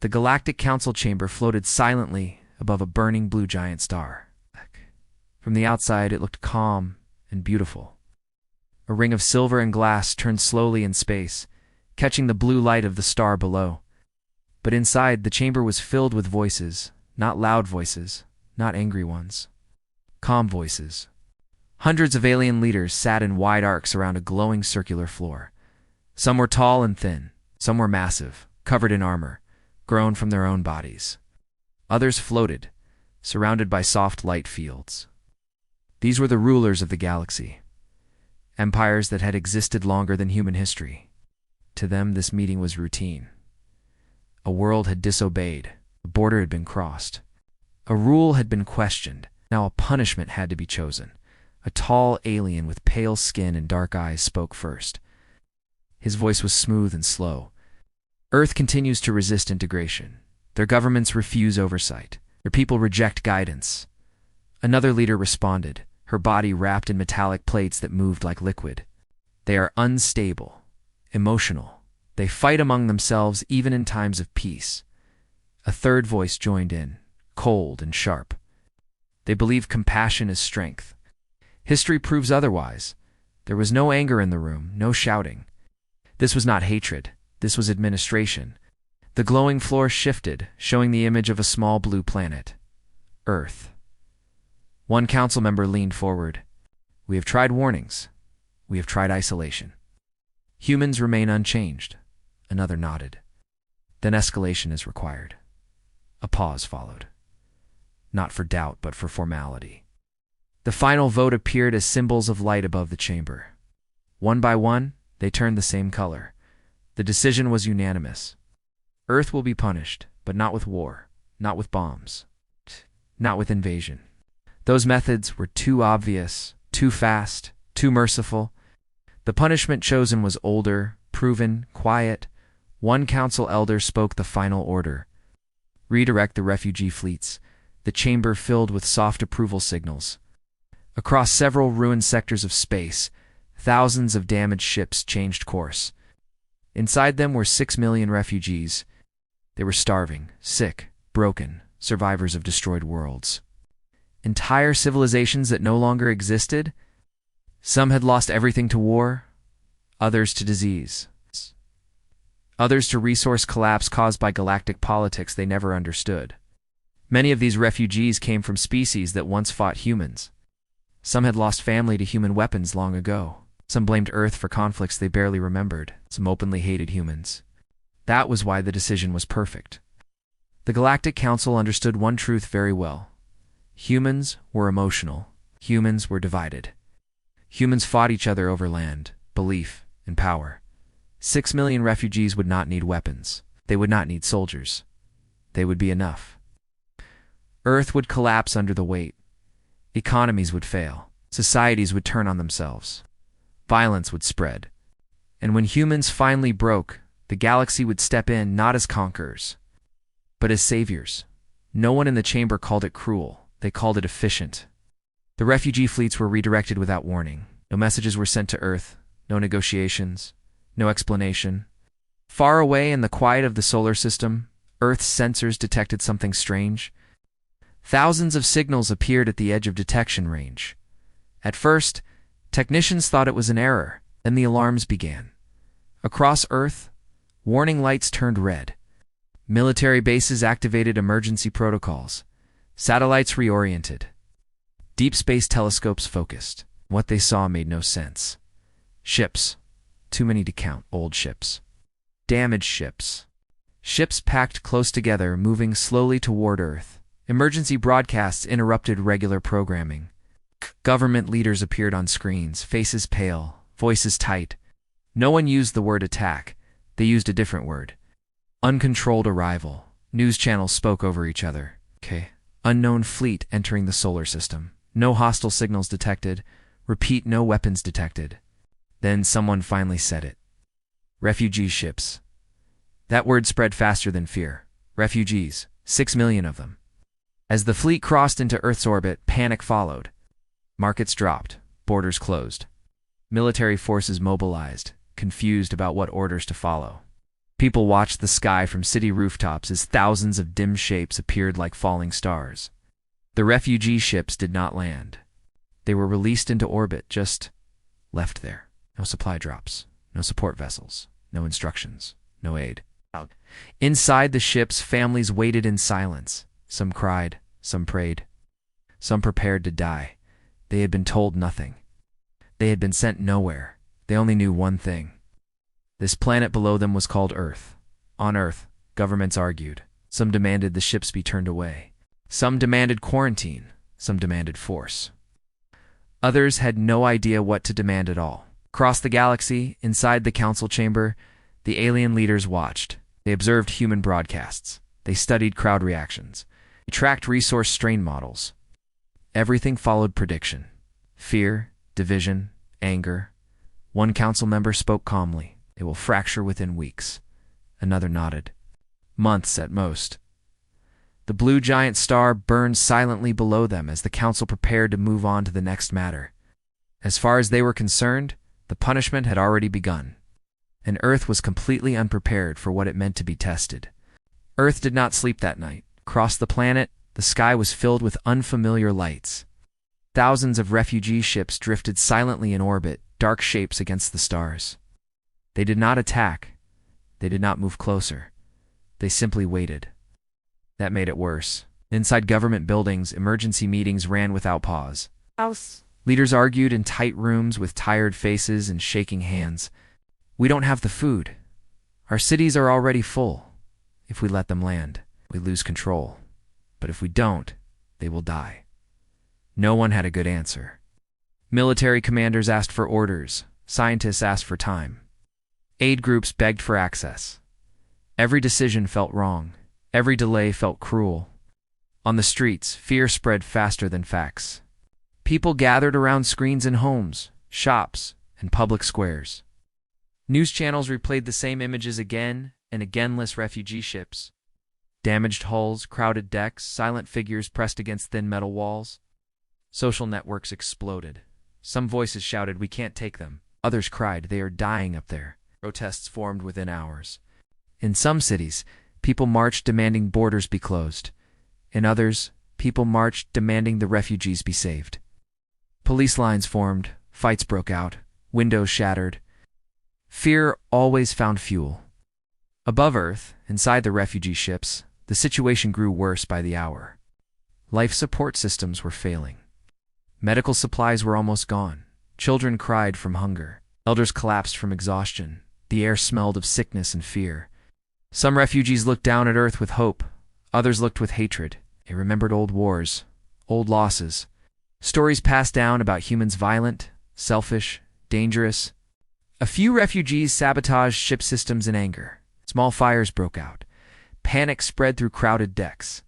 The Galactic Council chamber floated silently above a burning blue giant star. From the outside, it looked calm and beautiful. A ring of silver and glass turned slowly in space, catching the blue light of the star below. But inside, the chamber was filled with voices, not loud voices, not angry ones. Calm voices. Hundreds of alien leaders sat in wide arcs around a glowing circular floor. Some were tall and thin, some were massive, covered in armor, grown from their own bodies. Others floated, surrounded by soft light fields. These were the rulers of the galaxy, empires that had existed longer than human history. To them, this meeting was routine. A world had disobeyed, a border had been crossed. A rule had been questioned, now a punishment had to be chosen. A tall alien with pale skin and dark eyes spoke first. His voice was smooth and slow. Earth continues to resist integration. Their governments refuse oversight. Their people reject guidance. Another leader responded, her body wrapped in metallic plates that moved like liquid. They are unstable, emotional. They fight among themselves even in times of peace. A third voice joined in, cold and sharp. They believe compassion is strength. History proves otherwise. There was no anger in the room, no shouting. This was not hatred. This was administration. The glowing floor shifted, showing the image of a small blue planet. Earth. One council member leaned forward. We have tried warnings. We have tried isolation. Humans remain unchanged. Another nodded. Then escalation is required. A pause followed. Not for doubt, but for formality. The final vote appeared as symbols of light above the chamber. One by one, they turned the same color. The decision was unanimous. Earth will be punished, but not with war, not with bombs, not with invasion. Those methods were too obvious, too fast, too merciful. The punishment chosen was older, proven, quiet. One council elder spoke the final order. Redirect the refugee fleets. The chamber filled with soft approval signals. Across several ruined sectors of space, thousands of damaged ships changed course. Inside them were 6 million refugees. They were starving, sick, broken, survivors of destroyed worlds. Entire civilizations that no longer existed. Some had lost everything to war, others to disease, others to resource collapse caused by galactic politics they never understood. Many of these refugees came from species that once fought humans. Some had lost family to human weapons long ago. Some blamed Earth for conflicts they barely remembered. Some openly hated humans. That was why the decision was perfect. The Galactic Council understood one truth very well. Humans were emotional. Humans were divided. Humans fought each other over land, belief, and power. 6 million refugees would not need weapons. They would not need soldiers. They would be enough. Earth would collapse under the weight. Economies would fail. Societies would turn on themselves. Violence would spread. And when humans finally broke, the galaxy would step in not as conquerors, but as saviors. No one in the chamber called it cruel. They called it efficient. The refugee fleets were redirected without warning. No messages were sent to Earth. No negotiations. No explanation. Far away in the quiet of the solar system, Earth's sensors detected something strange. Thousands of signals appeared at the edge of detection range. At first, technicians thought it was an error. Then the alarms began. Across Earth, warning lights turned red. Military bases activated emergency protocols. Satellites reoriented. Deep space telescopes focused. What they saw made no sense. Ships. Too many to count. Old ships. Damaged ships. Ships packed close together, moving slowly toward Earth. Emergency broadcasts interrupted regular programming. Government leaders appeared on screens, faces pale, voices tight. No one used the word attack. They used a different word. Uncontrolled arrival. News channels spoke over each other. Unknown fleet entering the solar system. No hostile signals detected. Repeat, no weapons detected. Then someone finally said it. Refugee ships. That word spread faster than fear. Refugees. 6 million of them. As the fleet crossed into Earth's orbit, panic followed. Markets dropped. Borders closed. Military forces mobilized, confused about what orders to follow. People watched the sky from city rooftops as thousands of dim shapes appeared like falling stars. The refugee ships did not land. They were released into orbit, just left there. No supply drops, no support vessels, no instructions, no aid. Inside the ships, families waited in silence. Some cried, some prayed, some prepared to die. They had been told nothing. They had been sent nowhere. They only knew one thing. This planet below them was called Earth. On Earth, governments argued. Some demanded the ships be turned away. Some demanded quarantine. Some demanded force. Others had no idea what to demand at all. Across the galaxy, inside the council chamber, the alien leaders watched. They observed human broadcasts. They studied crowd reactions. They tracked resource strain models. Everything followed prediction. Fear, division, anger. One council member spoke calmly. They will fracture within weeks. Another nodded. Months at most. The blue giant star burned silently below them as the council prepared to move on to the next matter. As far as they were concerned, the punishment had already begun. And Earth was completely unprepared for what it meant to be tested. Earth did not sleep that night. Across the planet, the sky was filled with unfamiliar lights. Thousands of refugee ships drifted silently in orbit, dark shapes against the stars. They did not attack. They did not move closer. They simply waited. That made it worse. Inside government buildings, emergency meetings ran without pause. Leaders argued in tight rooms with tired faces and shaking hands. We don't have the food. Our cities are already full. If we let them land, we lose control. But if we don't, they will die. No one had a good answer. Military commanders asked for orders. Scientists asked for time. Aid groups begged for access. Every decision felt wrong. Every delay felt cruel. On the streets, fear spread faster than facts. People gathered around screens in homes, shops, and public squares. News channels replayed the same images again and again-less refugee ships. Damaged hulls, crowded decks, silent figures pressed against thin metal walls. Social networks exploded. Some voices shouted, "We can't take them." Others cried, "They are dying up there." Protests formed within hours. In some cities, people marched demanding borders be closed. In others, people marched demanding the refugees be saved. Police lines formed, fights broke out, windows shattered. Fear always found fuel. Above Earth, inside the refugee ships, the situation grew worse by the hour. Life support systems were failing. Medical supplies were almost gone. Children cried from hunger. Elders collapsed from exhaustion. The air smelled of sickness and fear. Some refugees looked down at Earth with hope. Others looked with hatred. They remembered old wars, old losses. Stories passed down about humans violent, selfish, dangerous. A few refugees sabotaged ship systems in anger. Small fires broke out. Panic spread through crowded decks.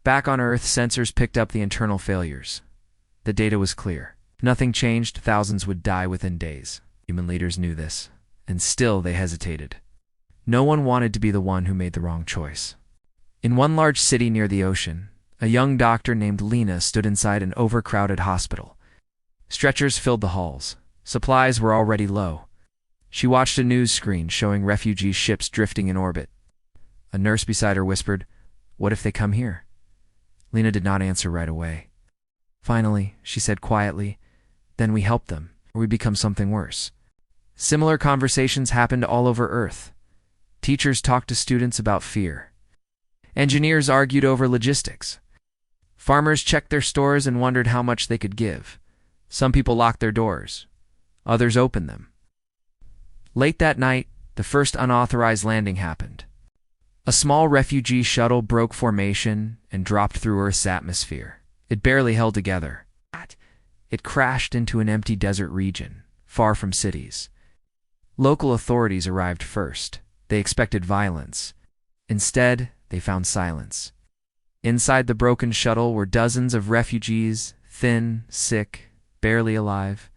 Back on Earth, sensors picked up the internal failures. The data was clear. If nothing changed, thousands would die within days. Human leaders knew this, and still they hesitated. No one wanted to be the one who made the wrong choice. In one large city near the ocean, a young doctor named Lena stood inside an overcrowded hospital. Stretchers filled the halls. Supplies were already low. She watched a news screen showing refugee ships drifting in orbit. A nurse beside her whispered, "What if they come here?" Lena did not answer right away. Finally, she said quietly, "Then we help them, or we become something worse." Similar conversations happened all over Earth. Teachers talked to students about fear. Engineers argued over logistics. Farmers checked their stores and wondered how much they could give. Some people locked their doors. Others opened them. Late that night, the first unauthorized landing happened. A small refugee shuttle broke formation and dropped through Earth's atmosphere. It barely held together. It crashed into an empty desert region, far from cities. Local authorities arrived first. They expected violence. Instead, they found silence. Inside the broken shuttle were dozens of refugees, thin, sick, barely alive.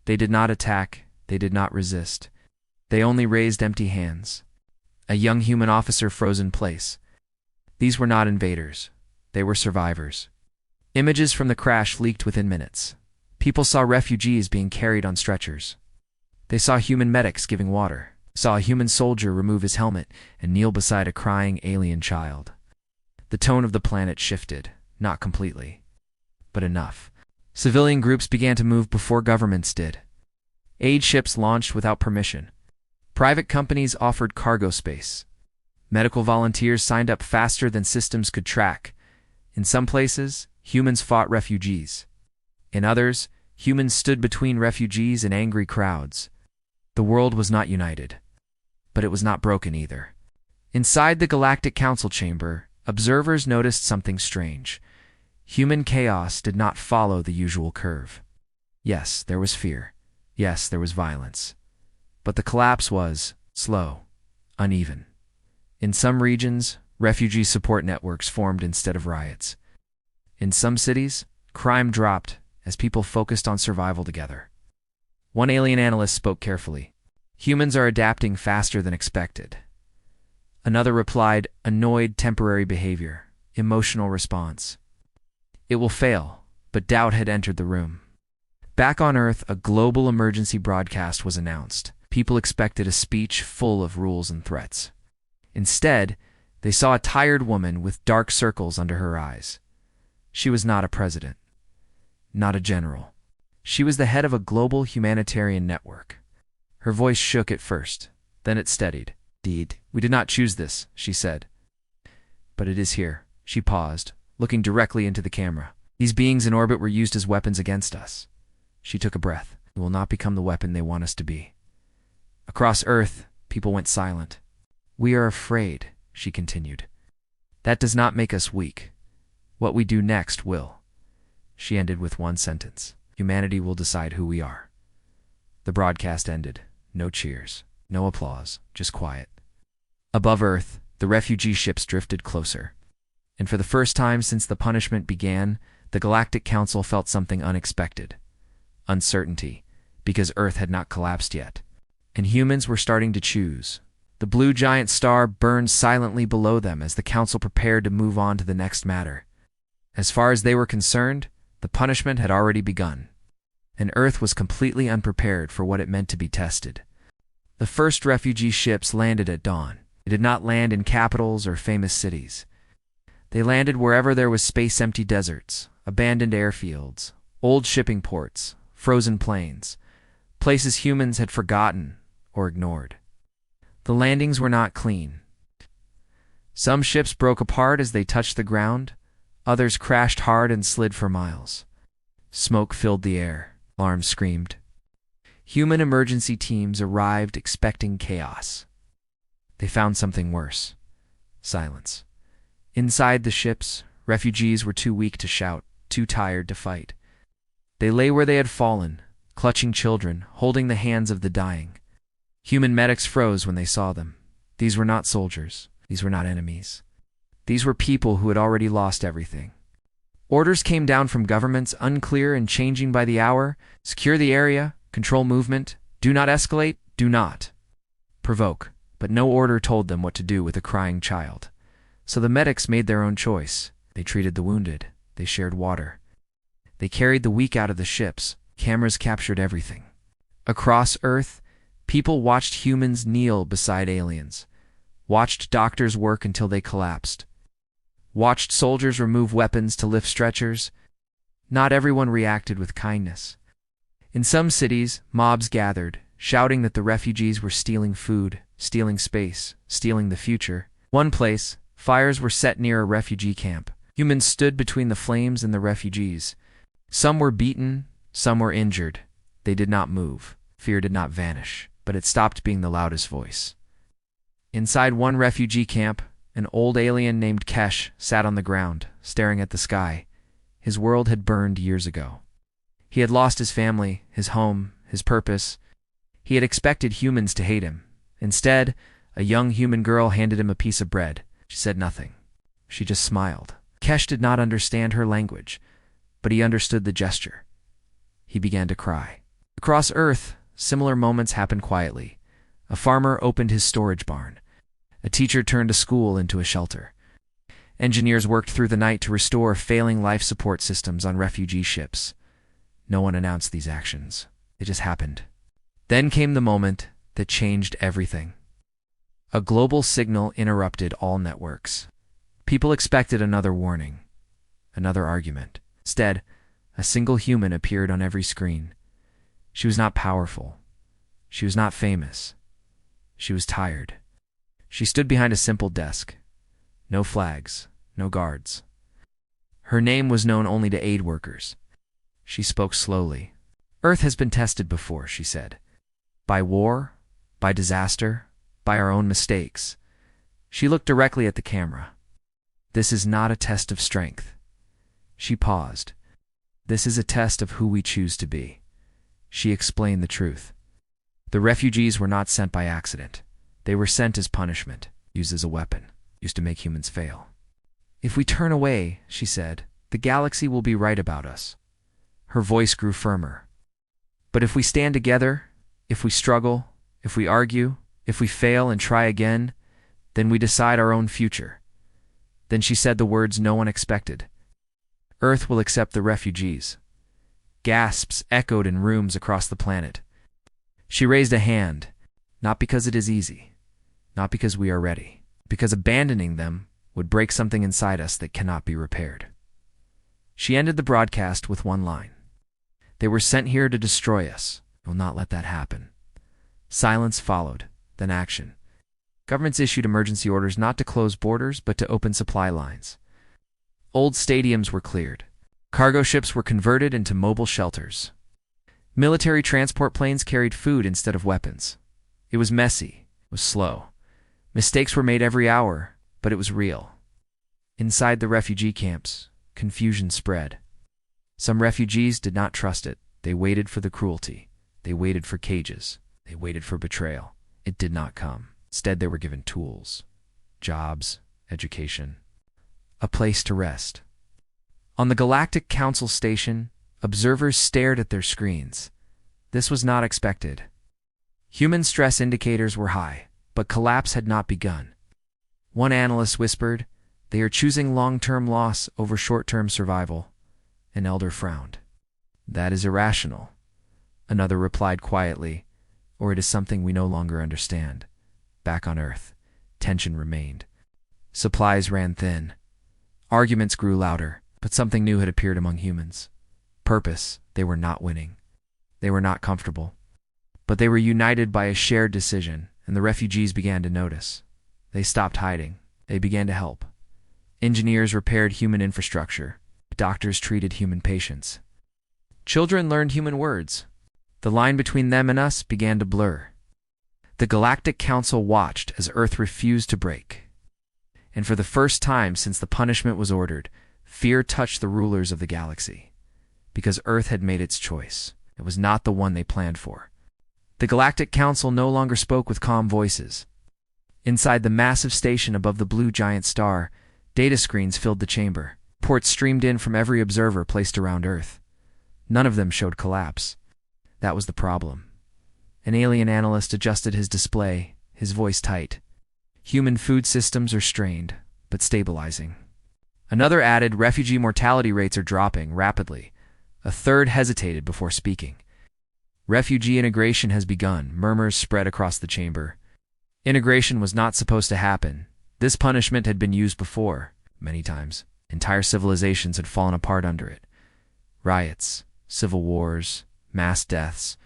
They did not attack. They did not resist. They only raised empty hands. A young human officer froze in place. These were not invaders. They were survivors. Images from the crash leaked within minutes. People saw refugees being carried on stretchers. They saw human medics giving water. Saw a human soldier remove his helmet and kneel beside a crying alien child. The tone of the planet shifted, not completely, but enough. Civilian groups began to move before governments did. Aid ships launched without permission. Private companies offered cargo space. Medical volunteers signed up faster than systems could track. In some places, humans fought refugees. In others, humans stood between refugees and angry crowds. The world was not united, but it was not broken either. Inside the Galactic Council chamber, observers noticed something strange. Human chaos did not follow the usual curve. Yes, there was fear. Yes, there was violence. But the collapse was slow, uneven. In some regions, refugee support networks formed instead of riots. In some cities, crime dropped as people focused on survival together. One alien analyst spoke carefully. Humans are adapting faster than expected. Another replied, annoyed temporary behavior, emotional response. It will fail, but doubt had entered the room. Back on Earth, a global emergency broadcast was announced. People expected a speech full of rules and threats. Instead, they saw a tired woman with dark circles under her eyes. She was not a president, not a general. She was the head of a global humanitarian network. Her voice shook at first, then it steadied. "Indeed, we did not choose this," she said. "But it is here." She paused, looking directly into the camera. "These beings in orbit were used as weapons against us." She took a breath. "We will not become the weapon they want us to be." Across Earth, people went silent. "We are afraid," she continued. "That does not make us weak. What we do next will." She ended with one sentence. "Humanity will decide who we are." The broadcast ended. No cheers, no applause, just quiet. Above Earth, the refugee ships drifted closer. And for the first time since the punishment began, the Galactic Council felt something unexpected. Uncertainty, because Earth had not collapsed yet. And humans were starting to choose. The blue giant star burned silently below them as the Council prepared to move on to the next matter. As far as they were concerned, the punishment had already begun. And Earth was completely unprepared for what it meant to be tested. The first refugee ships landed at dawn. They did not land in capitals or famous cities. They landed wherever there was space-empty deserts, abandoned airfields, old shipping ports, frozen plains, places humans had forgotten or ignored. The landings were not clean. Some ships broke apart as they touched the ground, others crashed hard and slid for miles. Smoke filled the air, alarms screamed. Human emergency teams arrived expecting chaos. They found something worse. Silence. Inside the ships, refugees were too weak to shout, too tired to fight. They lay where they had fallen, clutching children, holding the hands of the dying. Human medics froze when they saw them. These were not soldiers. These were not enemies. These were people who had already lost everything. Orders came down from governments, unclear and changing by the hour. Secure the area, control movement, do not escalate, do not provoke. But no order told them what to do with a crying child. So the medics made their own choice. They treated the wounded. They shared water. They carried the weak out of the ships. Cameras captured everything. Across Earth, people watched humans kneel beside aliens, watched doctors work until they collapsed, watched soldiers remove weapons to lift stretchers. Not everyone reacted with kindness. In some cities, mobs gathered, shouting that the refugees were stealing food, stealing space, stealing the future. One place, fires were set near a refugee camp. Humans stood between the flames and the refugees. Some were beaten, some were injured. They did not move. Fear did not vanish, but it stopped being the loudest voice. Inside one refugee camp, an old alien named Kesh sat on the ground, staring at the sky. His world had burned years ago. He had lost his family, his home, his purpose. He had expected humans to hate him. Instead, a young human girl handed him a piece of bread. She said nothing. She just smiled. Kesh did not understand her language, but he understood the gesture. He began to cry. Across Earth, similar moments happened quietly. A farmer opened his storage barn. A teacher turned a school into a shelter. Engineers worked through the night to restore failing life support systems on refugee ships. No one announced these actions. They just happened. Then came the moment that changed everything. A global signal interrupted all networks. People expected another warning, another argument. Instead, a single human appeared on every screen. She was not powerful. She was not famous. She was tired. She stood behind a simple desk. No flags, no guards. Her name was known only to aid workers. She spoke slowly. Earth has been tested before, she said. By war, by disaster, by our own mistakes. She looked directly at the camera. This is not a test of strength. She paused. This is a test of who we choose to be. She explained the truth. The refugees were not sent by accident. They were sent as punishment, used as a weapon, used to make humans fail. If we turn away, she said, the galaxy will be right about us. Her voice grew firmer. But if we stand together, if we struggle, if we argue, if we fail and try again, then we decide our own future. Then she said the words no one expected. Earth will accept the refugees. Gasps echoed in rooms across the planet. She raised a hand, not because it is easy, not because we are ready, because abandoning them would break something inside us that cannot be repaired. She ended the broadcast with one line. They were sent here to destroy us. We will not let that happen. Silence followed, then action. Governments issued emergency orders not to close borders, but to open supply lines. Old stadiums were cleared. Cargo ships were converted into mobile shelters. Military transport planes carried food instead of weapons. It was messy. It was slow. Mistakes were made every hour, but it was real. Inside the refugee camps, confusion spread. Some refugees did not trust it. They waited for the cruelty. They waited for cages. They waited for betrayal. It did not come. Instead, they were given tools, jobs, education, a place to rest. On the Galactic Council station, observers stared at their screens. This was not expected. Human stress indicators were high, but collapse had not begun. One analyst whispered, "They are choosing long-term loss over short-term survival." An elder frowned. "That is irrational." Another replied quietly, "Or it is something we no longer understand." Back on Earth, tension remained. Supplies ran thin. Arguments grew louder, but something new had appeared among humans. Purpose. They were not winning. They were not comfortable. But they were united by a shared decision, and the refugees began to notice. They stopped hiding. They began to help. Engineers repaired human infrastructure. Doctors treated human patients. Children learned human words. The line between them and us began to blur. The Galactic Council watched as Earth refused to break. And for the first time since the punishment was ordered, fear touched the rulers of the galaxy. Because Earth had made its choice. It was not the one they planned for. The Galactic Council no longer spoke with calm voices. Inside the massive station above the blue giant star, data screens filled the chamber. Reports streamed in from every observer placed around Earth. None of them showed collapse. That was the problem. An alien analyst adjusted his display, his voice tight. Human food systems are strained, but stabilizing. Another added, refugee mortality rates are dropping rapidly. A third hesitated before speaking. Refugee integration has begun, murmurs spread across the chamber. Integration was not supposed to happen. This punishment had been used before, many times. Entire civilizations had fallen apart under it. Riots, civil wars, mass deaths.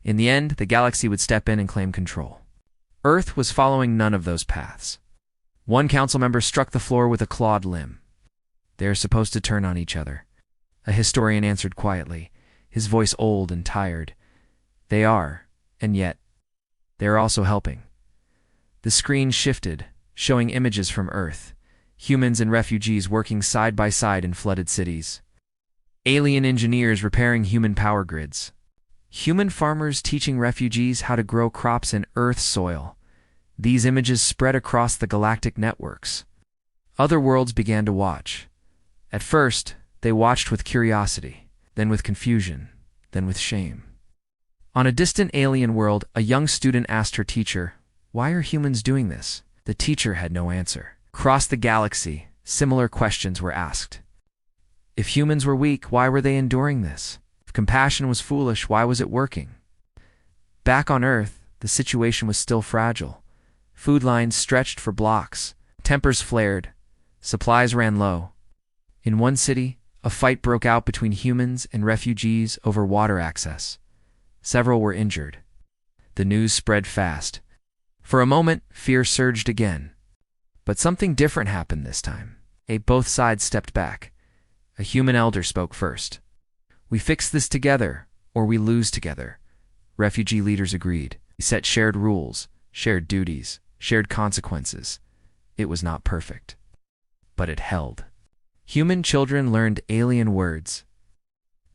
In the end, the galaxy would step in and claim control. Earth was following none of those paths. One council member struck the floor with a clawed limb. "They are supposed to turn on each other." A historian answered quietly, his voice old and tired. "They are, and yet, they are also helping." The screen shifted, showing images from Earth. Humans and refugees working side by side in flooded cities. Alien engineers repairing human power grids. Human farmers teaching refugees how to grow crops in Earth's soil. These images spread across the galactic networks. Other worlds began to watch. At first, they watched with curiosity, then with confusion, then with shame. On a distant alien world, a young student asked her teacher, "Why are humans doing this?" The teacher had no answer. Across the galaxy, similar questions were asked. If humans were weak, why were they enduring this? If compassion was foolish, why was it working? Back on Earth, the situation was still fragile. Food lines stretched for blocks, tempers flared, supplies ran low. In one city, a fight broke out between humans and refugees over water access. Several were injured. The news spread fast. For a moment, fear surged again. But something different happened this time. Both sides stepped back. A human elder spoke first. "We fix this together, or we lose together." Refugee leaders agreed. He set shared rules, shared duties, shared consequences. It was not perfect, but it held. Human children learned alien words.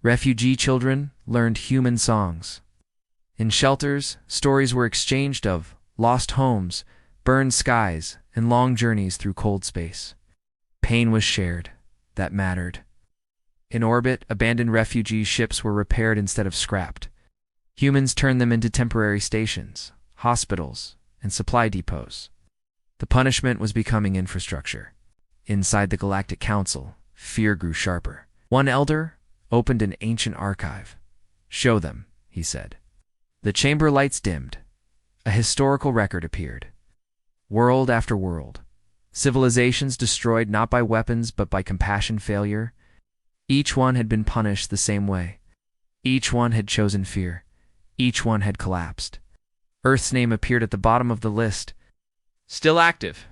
Refugee children learned human songs. In shelters, stories were exchanged of lost homes, burned skies, and long journeys through cold space. Pain was shared. That mattered. In orbit, abandoned refugee ships were repaired instead of scrapped. Humans turned them into temporary stations, hospitals, and supply depots. The punishment was becoming infrastructure. Inside the Galactic Council, fear grew sharper. One elder opened an ancient archive. "Show them," he said. The chamber lights dimmed. A historical record appeared. World after world. Civilizations destroyed not by weapons but by compassion failure. Each one had been punished the same way. Each one had chosen fear. Each one had collapsed. Earth's name appeared at the bottom of the list. "Still active."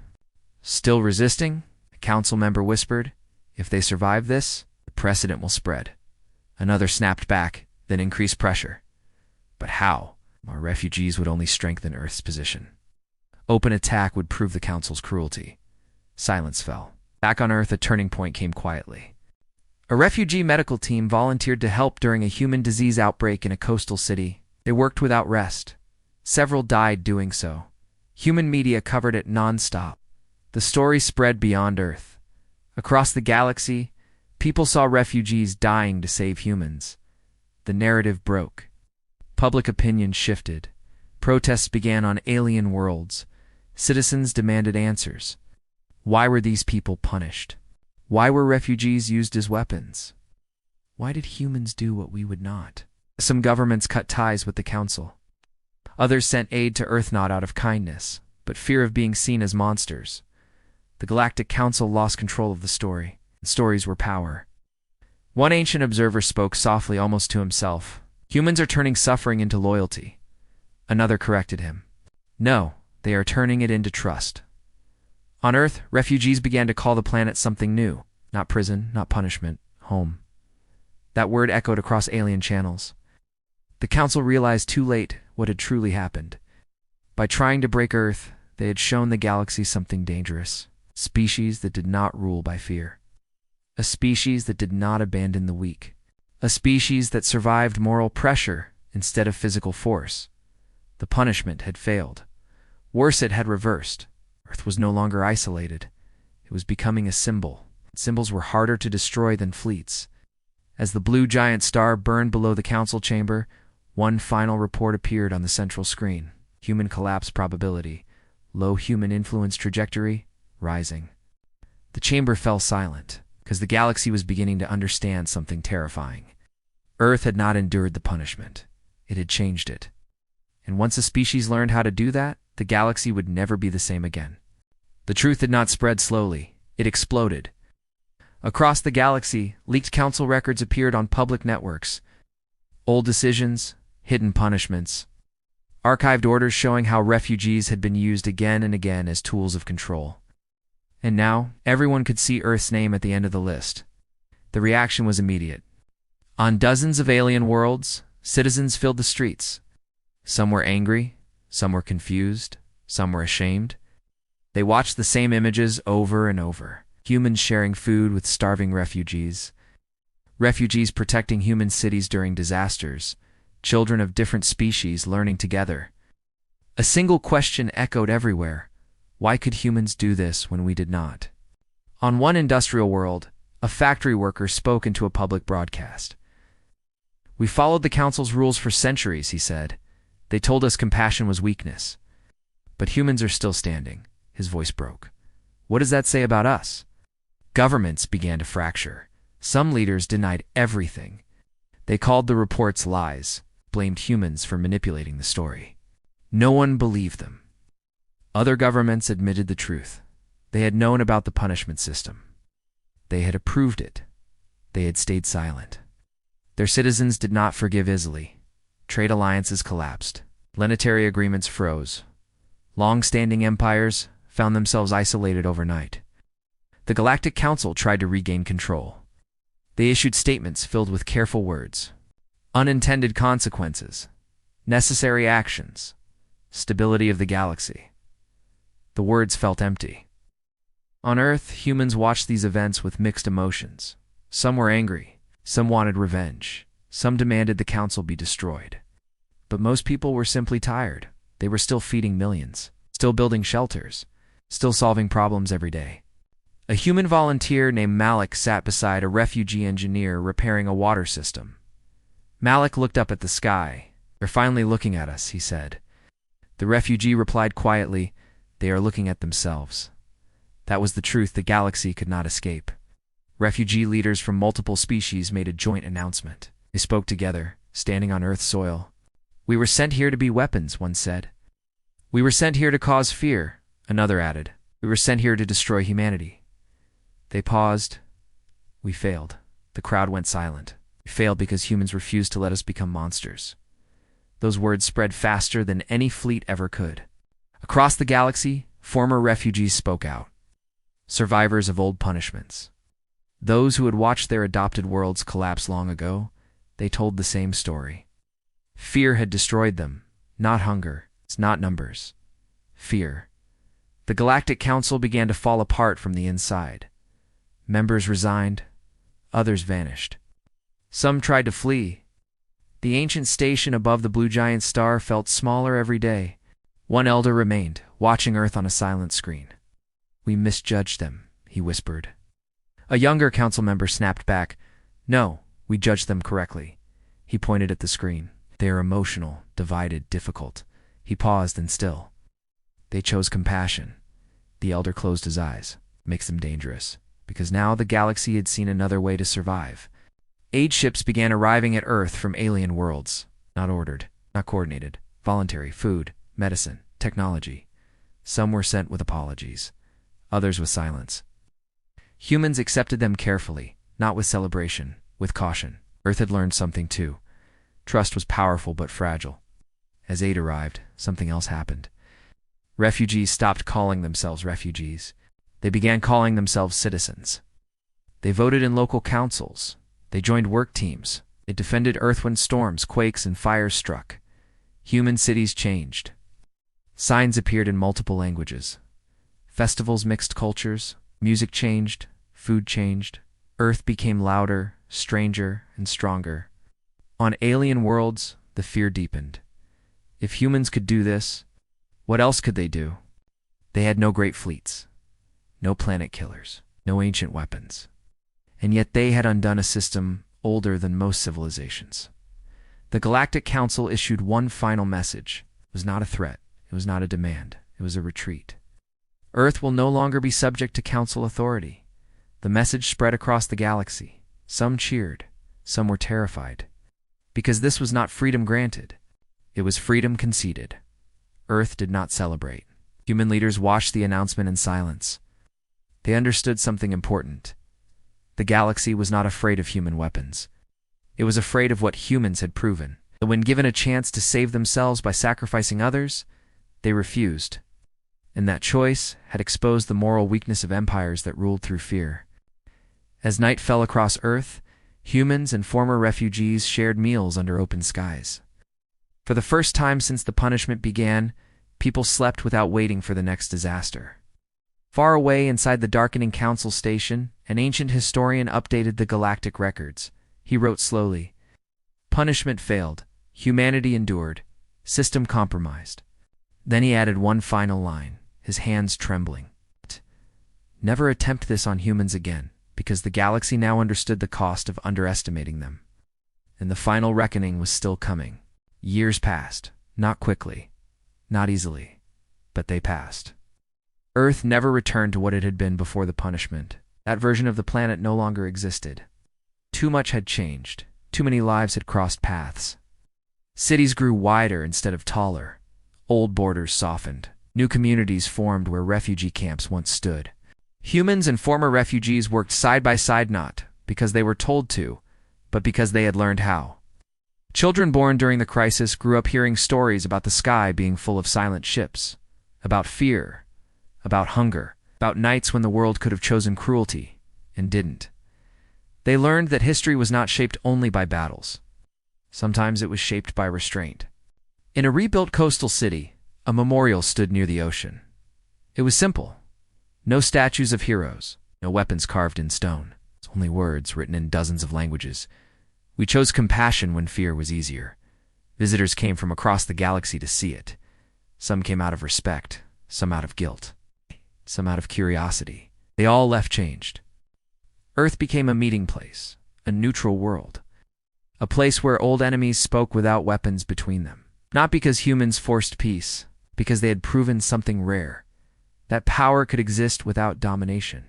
"Still resisting?" A council member whispered. "If they survive this, the precedent will spread." Another snapped back, then increased pressure. But how? More refugees would only strengthen Earth's position. Open attack would prove the council's cruelty. Silence fell. Back on Earth, a turning point came quietly. A refugee medical team volunteered to help during a human disease outbreak in a coastal city. They worked without rest. Several died doing so. Human media covered it non-stop. The story spread beyond Earth. Across the galaxy, people saw refugees dying to save humans. The narrative broke. Public opinion shifted. Protests began on alien worlds. Citizens demanded answers. Why were these people punished? Why were refugees used as weapons? Why did humans do what we would not? Some governments cut ties with the Council. Others sent aid to Earth not out of kindness, but fear of being seen as monsters. The Galactic Council lost control of the story. Stories were power. One ancient observer spoke softly, almost to himself. "Humans are turning suffering into loyalty." Another corrected him. "No, they are turning it into trust." On Earth, refugees began to call the planet something new. Not prison, not punishment, home. That word echoed across alien channels. The Council realized too late what had truly happened. By trying to break Earth, they had shown the galaxy something dangerous. Species that did not rule by fear. A species that did not abandon the weak. A species that survived moral pressure instead of physical force. The punishment had failed. Worse, it had reversed. Earth was no longer isolated. It was becoming a symbol. Symbols were harder to destroy than fleets. As the blue giant star burned below the council chamber, one final report appeared on the central screen. Human collapse probability. Low human influence trajectory, rising. The chamber fell silent, because the galaxy was beginning to understand something terrifying. Earth had not endured the punishment. It had changed it. And once a species learned how to do that, the galaxy would never be the same again. The truth did not spread slowly. It exploded. Across the galaxy, leaked council records appeared on public networks. Old decisions, hidden punishments, archived orders showing how refugees had been used again and again as tools of control. And now, everyone could see Earth's name at the end of the list. The reaction was immediate. On dozens of alien worlds, citizens filled the streets. Some were angry, some were confused, some were ashamed. They watched the same images over and over. Humans sharing food with starving refugees. Refugees protecting human cities during disasters. Children of different species learning together. A single question echoed everywhere. Why could humans do this when we did not? On one industrial world, a factory worker spoke into a public broadcast. "We followed the council's rules for centuries," he said. "They told us compassion was weakness. But humans are still standing." His voice broke. "What does that say about us?" Governments began to fracture. Some leaders denied everything. They called the reports lies, blamed humans for manipulating the story. No one believed them. Other governments admitted the truth. They had known about the punishment system. They had approved it. They had stayed silent. Their citizens did not forgive easily. Trade alliances collapsed. Planetary agreements froze. Long-standing empires found themselves isolated overnight. The Galactic Council tried to regain control. They issued statements filled with careful words. Unintended consequences. Necessary actions. Stability of the galaxy. The words felt empty. On Earth, humans watched these events with mixed emotions. Some were angry. Some wanted revenge. Some demanded the council be destroyed. But most people were simply tired. They were still feeding millions, still building shelters, still solving problems every day. A human volunteer named Malik sat beside a refugee engineer repairing a water system. Malik looked up at the sky. "They're finally looking at us," he said. The refugee replied quietly, "They are looking at themselves." That was the truth the galaxy could not escape. Refugee leaders from multiple species made a joint announcement. They spoke together, standing on Earth's soil. "We were sent here to be weapons," one said. "We were sent here to cause fear," another added. "We were sent here to destroy humanity." They paused. "We failed." The crowd went silent. "We failed because humans refused to let us become monsters." Those words spread faster than any fleet ever could. Across the galaxy, former refugees spoke out. Survivors of old punishments. Those who had watched their adopted worlds collapse long ago, they told the same story. Fear had destroyed them, not hunger, it's not numbers. Fear. The Galactic Council began to fall apart from the inside. Members resigned, others vanished. Some tried to flee. The ancient station above the blue giant star felt smaller every day. One elder remained, watching Earth on a silent screen. "We misjudged them," he whispered. A younger council member snapped back, "No, we judged them correctly." He pointed at the screen. "They are emotional, divided, difficult." He paused and still. "They chose compassion." The elder closed his eyes. "Makes them dangerous." Because now the galaxy had seen another way to survive. Aid ships began arriving at Earth from alien worlds. Not ordered, not coordinated. Voluntary. Food, medicine, technology. Some were sent with apologies. Others with silence. Humans accepted them carefully, not with celebration, with caution. Earth had learned something too. Trust was powerful but fragile. As aid arrived, something else happened. Refugees stopped calling themselves refugees. They began calling themselves citizens. They voted in local councils. They joined work teams. They defended Earth when storms, quakes, and fires struck. Human cities changed. Signs appeared in multiple languages. Festivals mixed cultures. Music changed. Food changed. Earth became louder, stranger, and stronger. On alien worlds, the fear deepened. If humans could do this, what else could they do? They had no great fleets, no planet killers, no ancient weapons. And yet they had undone a system older than most civilizations. The Galactic Council issued one final message. It was not a threat. It was not a demand. It was a retreat. Earth will no longer be subject to Council authority. The message spread across the galaxy. Some cheered. Some were terrified. Because this was not freedom granted. It was freedom conceded. Earth did not celebrate. Human leaders watched the announcement in silence. They understood something important. The galaxy was not afraid of human weapons. It was afraid of what humans had proven. That when given a chance to save themselves by sacrificing others, they refused. And that choice had exposed the moral weakness of empires that ruled through fear. As night fell across Earth, humans and former refugees shared meals under open skies. For the first time since the punishment began, people slept without waiting for the next disaster. Far away inside the darkening council station, an ancient historian updated the galactic records. He wrote slowly, "Punishment failed. Humanity endured. System compromised." Then he added one final line, his hands trembling. "Never attempt this on humans again, because the galaxy now understood the cost of underestimating them." And the final reckoning was still coming. Years passed, not quickly, not easily, but they passed. Earth never returned to what it had been before the punishment. That version of the planet no longer existed. Too much had changed. Too many lives had crossed paths. Cities grew wider instead of taller. Old borders softened. New communities formed where refugee camps once stood. Humans and former refugees worked side by side not because they were told to, but because they had learned how. Children born during the crisis grew up hearing stories about the sky being full of silent ships, about fear, about hunger, about nights when the world could have chosen cruelty and didn't. They learned that history was not shaped only by battles. Sometimes it was shaped by restraint. In a rebuilt coastal city, a memorial stood near the ocean. It was simple. No statues of heroes, no weapons carved in stone. Only words written in dozens of languages. We chose compassion when fear was easier. Visitors came from across the galaxy to see it. Some came out of respect, some out of guilt, some out of curiosity. They all left changed. Earth became a meeting place, a neutral world. A place where old enemies spoke without weapons between them. Not because humans forced peace, because they had proven something rare. That power could exist without domination.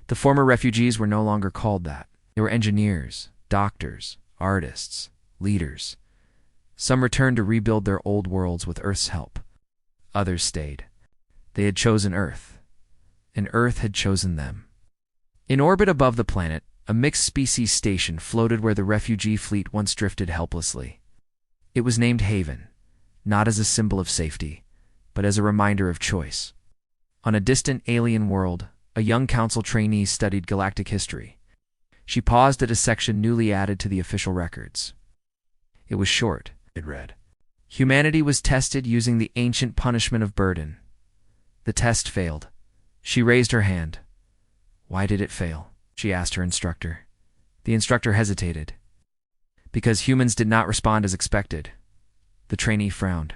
The former refugees were no longer called that. They were engineers, doctors, artists, leaders. Some returned to rebuild their old worlds with Earth's help. Others stayed. They had chosen Earth, and Earth had chosen them. In orbit above the planet, a mixed-species station floated where the refugee fleet once drifted helplessly. It was named Haven, not as a symbol of safety, but as a reminder of choice. On a distant alien world, a young council trainee studied galactic history. She paused at a section newly added to the official records. It was short. It read, "Humanity was tested using the ancient punishment of burden. The test failed." She raised her hand. "Why did it fail?" she asked her instructor. The instructor hesitated. "Because humans did not respond as expected." The trainee frowned.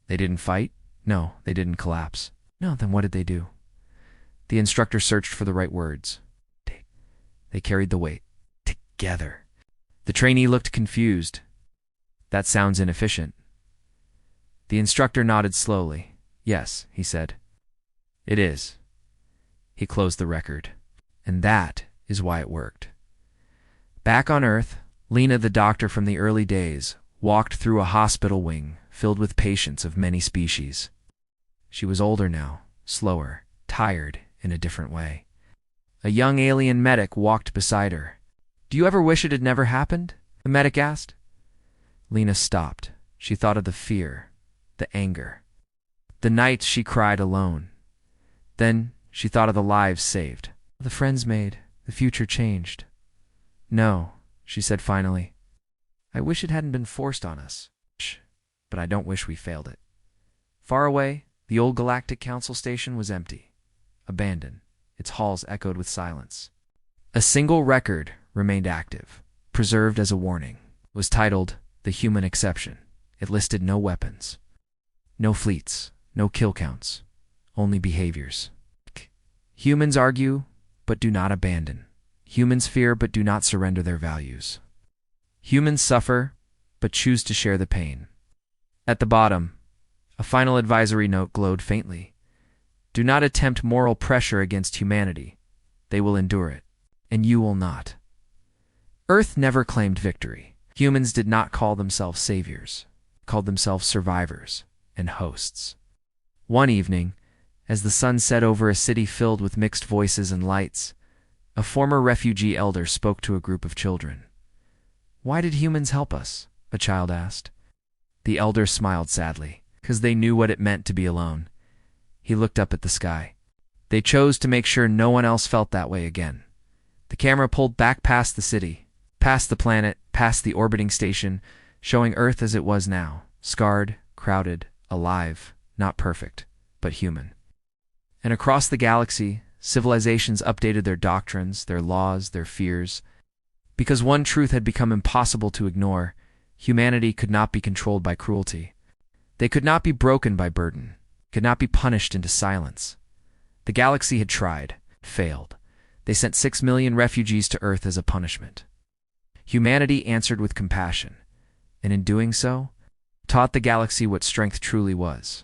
"They didn't fight?" "No, they didn't collapse." "No, then what did they do?" The instructor searched for the right words. "They carried the weight. Together." The trainee looked confused. "That sounds inefficient." The instructor nodded slowly. "Yes," he said. "It is." He closed the record. And that is why it worked. Back on Earth, Lena, the doctor from the early days, walked through a hospital wing filled with patients of many species. She was older now, slower, tired in a different way. A young alien medic walked beside her. "Do you ever wish it had never happened?" the medic asked. Lena stopped. She thought of the fear, the anger, the nights she cried alone. Then she thought of the lives saved, the friends made, the future changed. "No," she said finally. "I wish it hadn't been forced on us. But I don't wish we failed it." Far away, the old Galactic Council station was empty, abandoned. Its halls echoed with silence. A single record remained active, preserved as a warning. It was titled "The Human Exception." It listed no weapons, no fleets, no kill counts, only behaviors. Humans argue, but do not abandon. Humans fear, but do not surrender their values. Humans suffer, but choose to share the pain. At the bottom, a final advisory note glowed faintly. "Do not attempt moral pressure against humanity. They will endure it, and you will not." Earth never claimed victory. Humans did not call themselves saviors, called themselves survivors and hosts. One evening, as the sun set over a city filled with mixed voices and lights, a former refugee elder spoke to a group of children. "Why did humans help us?" a child asked. The elder smiled sadly, because they knew what it meant to be alone. He looked up at the sky. They chose to make sure no one else felt that way again. The camera pulled back past the city, past the planet, past the orbiting station, showing Earth as it was now, scarred, crowded, alive, not perfect, but human. And across the galaxy, civilizations updated their doctrines, their laws, their fears. Because one truth had become impossible to ignore: humanity could not be controlled by cruelty. They could not be broken by burden, could not be punished into silence. The galaxy had tried, failed. They sent 6 million refugees to Earth as a punishment. Humanity answered with compassion, and in doing so, taught the galaxy what strength truly was.